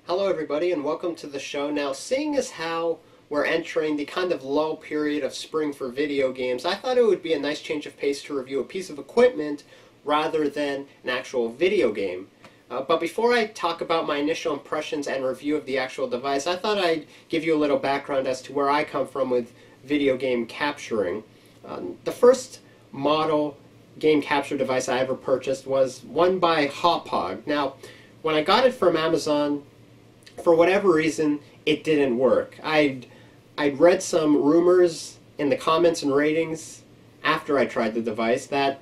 Hello everybody and welcome to the show. Now, seeing as how we're entering the kind of lull period of spring for video games, I thought it would be a nice change of pace to review a piece of equipment rather than an actual video game. But before I talk about my initial impressions and review of the actual device, I thought I'd give you a little background as to where I come from with video game capturing. The first model game capture device I ever purchased was one by Hauppauge. Now, when I got it from Amazon, for whatever reason, it didn't work. I'd read some rumors in the comments and ratings after I tried the device that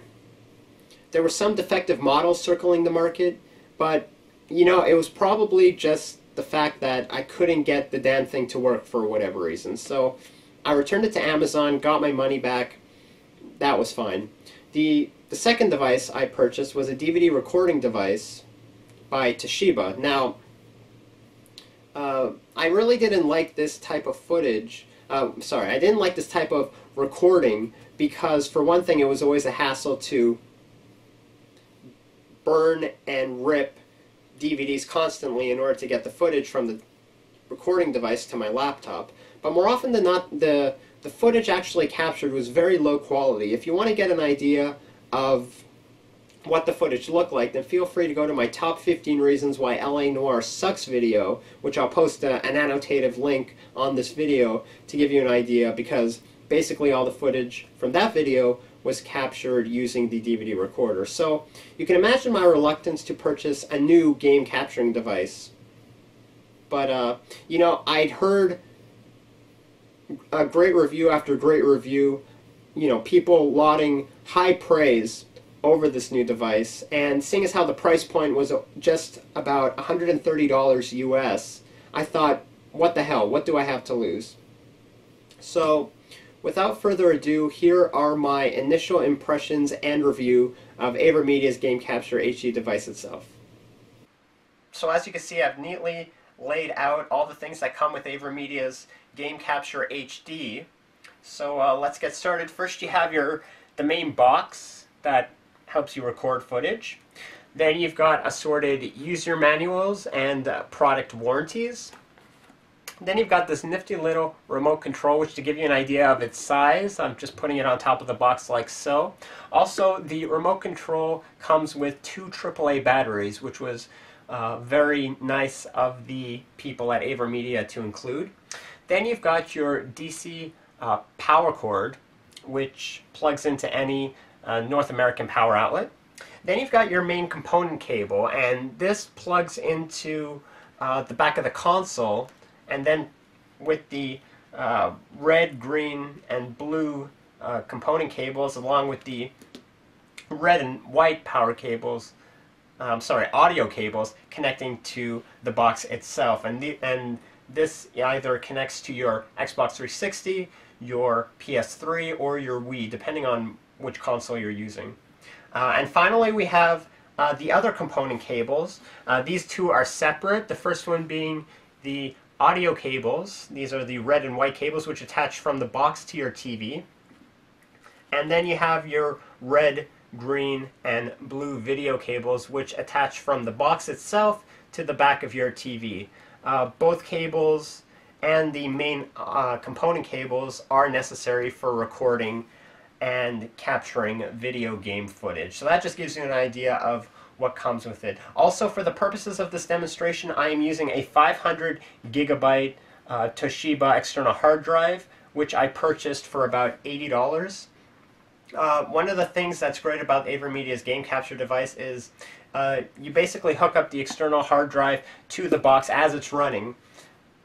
there were some defective models circling the market, but it was probably just the fact that I couldn't get the damn thing to work for whatever reason. So I returned it to Amazon, got my money back. That was fine. The second device I purchased was a DVD recording device by Toshiba. Now, I really didn't like this type of footage. I didn't like this type of recording because, for one thing, it was always a hassle to burn and rip DVDs constantly in order to get the footage from the recording device to my laptop. But more often than not, the footage actually captured was very low quality. If you want to get an idea of what the footage looked like, then feel free to go to my top 15 reasons why LA Noire sucks video, which I'll post an annotative link on this video to give you an idea, because basically all the footage from that video was captured using the DVD recorder. So you can imagine my reluctance to purchase a new game capturing device. But I'd heard a great review after great review, people lauding high praise over this new device, and seeing as how the price point was just about $130 US, I thought, what the hell, what do I have to lose? So, without further ado, here are my initial impressions and review of AverMedia's Game Capture HD device itself. So as you can see, I've neatly laid out all the things that come with AverMedia's Game Capture HD. So let's get started. First, you have the main box that helps you record footage. Then you've got assorted user manuals and product warranties. Then you've got this nifty little remote control, which, to give you an idea of its size, I'm just putting it on top of the box like so. Also, the remote control comes with two AAA batteries, which was very nice of the people at AverMedia to include. Then you've got your DC power cord, which plugs into any North American power outlet. Then you've got your main component cable, and this plugs into the back of the console, and then with the red, green, and blue component cables, along with the red and white power cables, audio cables connecting to the box itself. And this either connects to your Xbox 360, your PS3, or your Wii, depending on which console you're using. And finally, we have the other component cables. These two are separate, the first one being the audio cables. These are the red and white cables which attach from the box to your TV. And then you have your red, green, and blue video cables which attach from the box itself to the back of your TV. Both cables and the main component cables are necessary for recording and capturing video game footage. So that just gives you an idea of what comes with it. Also, for the purposes of this demonstration, I am using a 500 gigabyte Toshiba external hard drive, which I purchased for about $80. One of the things that's great about AverMedia's Game Capture device is you basically hook up the external hard drive to the box as it's running,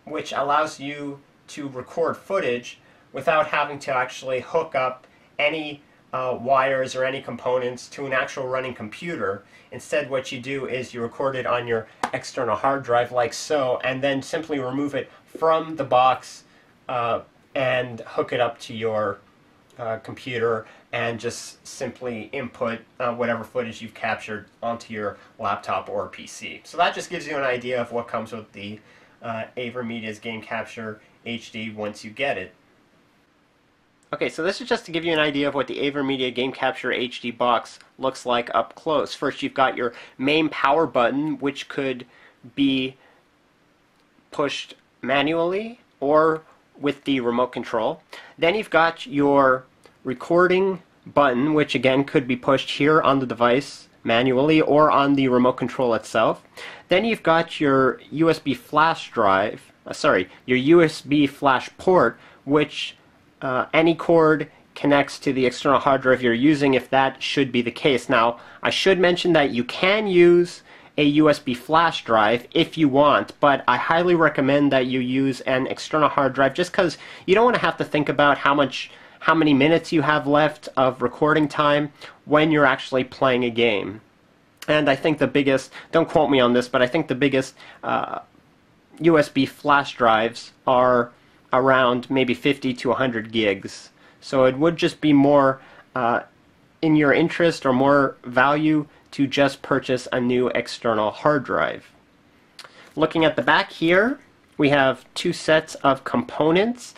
which allows you to record footage without having to actually hook up any wires or any components to an actual running computer. Instead, what you do is you record it on your external hard drive like so, and then simply remove it from the box and hook it up to your computer, and just simply input whatever footage you've captured onto your laptop or PC. So that just gives you an idea of what comes with the AverMedia's Game Capture HD once you get it. Okay, so this is just to give you an idea of what the AverMedia Game Capture HD box looks like up close. First, you've got your main power button, which could be pushed manually or with the remote control. Then you've got your recording button, which again could be pushed here on the device manually or on the remote control itself. Then you've got your USB flash drive, your USB flash port, which any cord connects to the external hard drive you're using if that should be the case. Now, I should mention that you can use a USB flash drive if you want, but I highly recommend that you use an external hard drive just because you don't want to have to think about how many minutes you have left of recording time when you're actually playing a game. And I think the biggest, don't quote me on this, but I think the biggest USB flash drives are around maybe 50 to 100 gigs. So it would just be more in your interest or more value to just purchase a new external hard drive. Looking at the back here, we have two sets of components.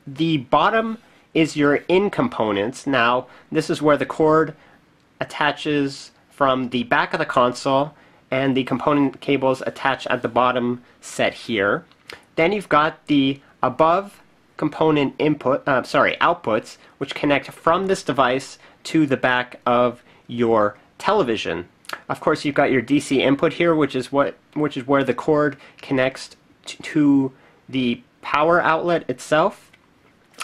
The bottom is your in components. Now, this is where the cord attaches from the back of the console, and the component cables attach at the bottom set here. Then you've got the above component outputs, which connect from this device to the back of your television. Of course, you've got your DC input here, which is where the cord connects to the power outlet itself.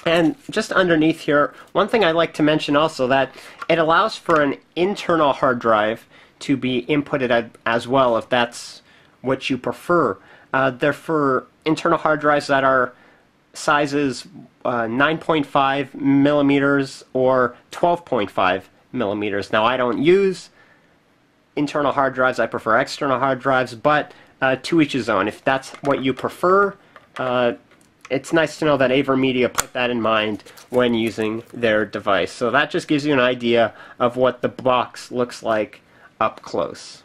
And just underneath here, one thing I'd like to mention also, that it allows for an internal hard drive to be inputted as well, if that's what you prefer. They're for internal hard drives that are sizes 9.5 millimeters or 12.5 millimeters. Now, I don't use internal hard drives, I prefer external hard drives, but to each his own. If that's what you prefer, it's nice to know that AverMedia put that in mind when using their device. So that just gives you an idea of what the box looks like up close.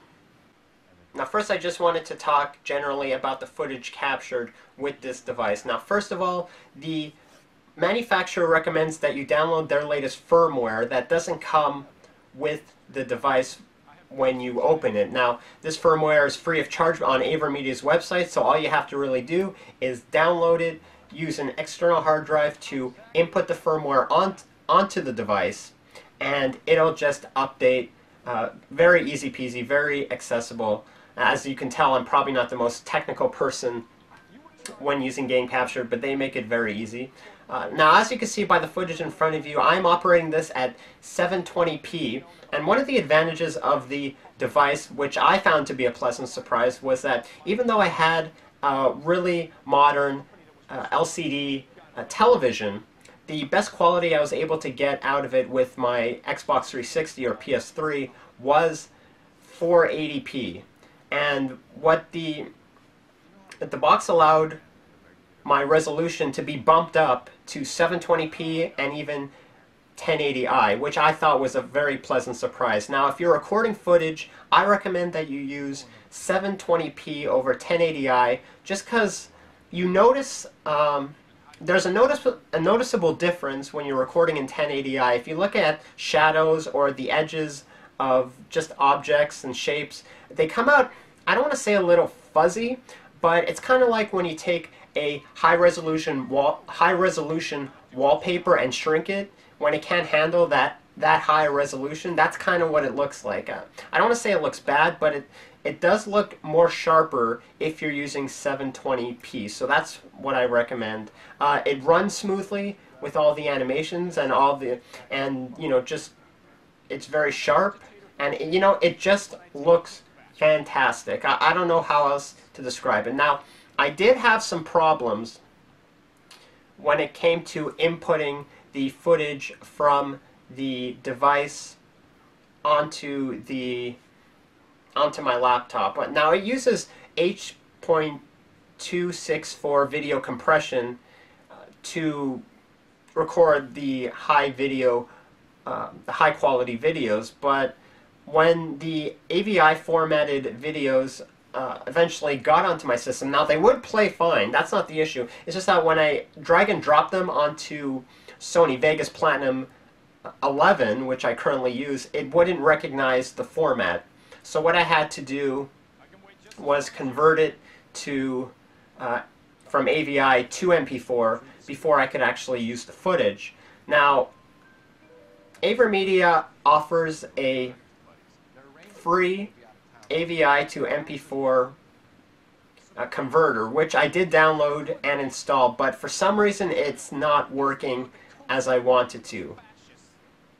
Now, first I just wanted to talk generally about the footage captured with this device. Now, first of all, the manufacturer recommends that you download their latest firmware that doesn't come with the device when you open it. Now, this firmware is free of charge on AverMedia's website, so all you have to really do is download it, use an external hard drive to input the firmware onto the device, and it'll just update. Very easy peasy, very accessible. As you can tell, I'm probably not the most technical person when using game capture, but they make it very easy. Now, as you can see by the footage in front of you, I'm operating this at 720p, and one of the advantages of the device, which I found to be a pleasant surprise, was that even though I had a really modern LCD television, the best quality I was able to get out of it with my Xbox 360 or PS3 was 480p. And what the box allowed my resolution to be bumped up to 720p and even 1080i, which I thought was a very pleasant surprise. Now, if you're recording footage, I recommend that you use 720p over 1080i, just because you notice there's a noticeable difference when you're recording in 1080i. If you look at shadows or the edges of just objects and shapes, they come out, I don't want to say a little fuzzy, but it's kind of like when you take a high-resolution wallpaper and shrink it when it can't handle that high resolution. That's kind of what it looks like. I don't want to say it looks bad, but it does look more sharper if you're using 720p. So that's what I recommend. It runs smoothly with all the animations and just it's very sharp, and it just looks fantastic. I don't know how else to describe it. Now, I did have some problems when it came to inputting the footage from the device onto my laptop. But now it uses H.264 video compression to record the high quality videos, but when the AVI formatted videos eventually got onto my system, now they would play fine, that's not the issue. It's just that when I drag and drop them onto Sony Vegas Platinum 11, which I currently use, it wouldn't recognize the format. So what I had to do was convert it to from AVI to MP4 before I could actually use the footage. Now, AverMedia offers a free AVI to MP4 converter, which I did download and install, but for some reason it's not working as I wanted to.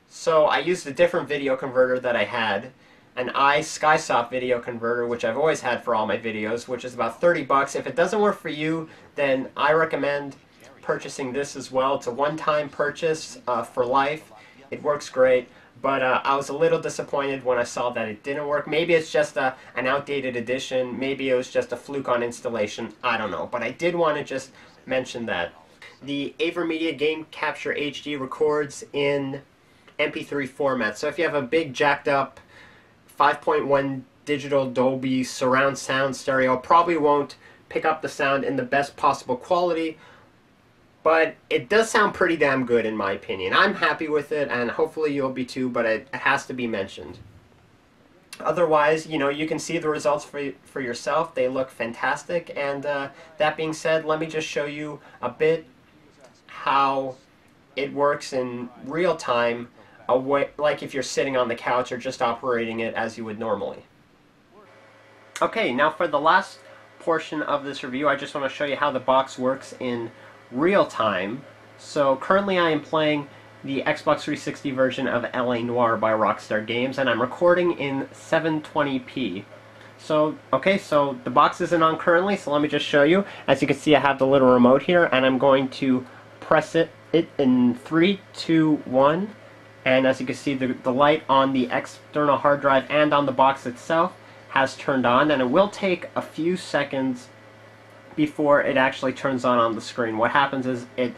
So I used a different video converter that I had, an iSkysoft video converter, which I've always had for all my videos, which is about 30 bucks. If it doesn't work for you, then I recommend purchasing this as well. It's a one-time purchase for life. It works great, but I was a little disappointed when I saw that it didn't work. Maybe it's just an outdated edition. Maybe it was just a fluke on installation. I don't know, but I did want to just mention that. The AverMedia Game Capture HD records in MP3 format. So if you have a big jacked up 5.1 digital Dolby surround sound stereo, probably won't pick up the sound in the best possible quality, but it does sound pretty damn good in my opinion. I'm happy with it, and hopefully you'll be too, but it has to be mentioned. Otherwise, you know, you can see the results for yourself. They look fantastic, and that being said, let me just show you a bit how it works in real time, like if you're sitting on the couch or just operating it as you would normally. Okay, now for the last portion of this review, I just want to show you how the box works in real time. So currently I am playing the Xbox 360 version of LA Noire by Rockstar Games, and I'm recording in 720p. So, okay, so the box isn't on currently, so let me just show you. As you can see, I have the little remote here, and I'm going to press it in 3, 2, 1. And as you can see, the light on the external hard drive and on the box itself has turned on, and it will take a few seconds before it actually turns on the screen. What happens is it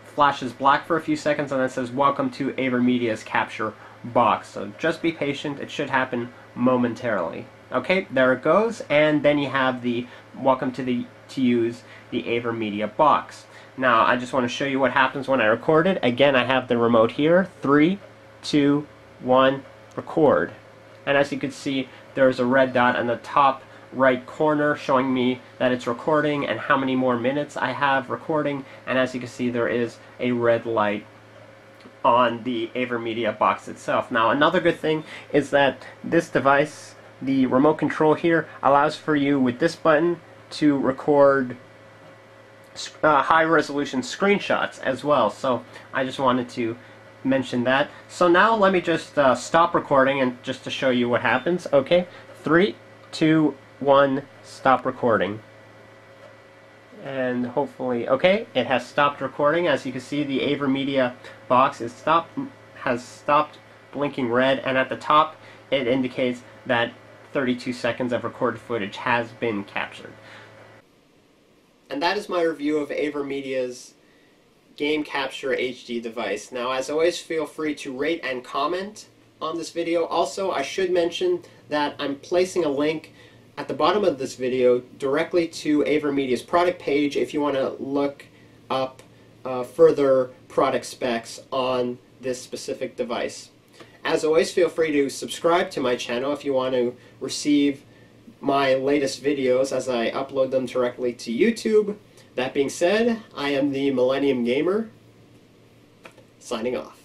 flashes black for a few seconds and then says, "Welcome to AverMedia's capture box." So just be patient, it should happen momentarily. Okay, there it goes, and then you have the "Welcome to use the AverMedia box." Now, I just want to show you what happens when I record it. Again, I have the remote here. 3, 2, 1, record. And as you can see, there's a red dot in the top right corner showing me that it's recording and how many more minutes I have recording. And as you can see, there is a red light on the AverMedia box itself. Now, another good thing is that this device, the remote control here, allows for you with this button to record high-resolution screenshots as well. So I just wanted to mention that. So now let me just stop recording and just to show you what happens. Okay, 3, 2, 1, stop recording. And hopefully, okay, it has stopped recording. As you can see, the AverMedia box has stopped blinking red, and at the top it indicates that 32 seconds of recorded footage has been captured. And that is my review of AverMedia's Game Capture HD device. Now, as always, feel free to rate and comment on this video. Also, I should mention that I'm placing a link at the bottom of this video directly to AverMedia's product page if you want to look up further product specs on this specific device. As always, feel free to subscribe to my channel if you want to receive my latest videos as I upload them directly to YouTube. That being said, I am the Millennium Gamer, signing off.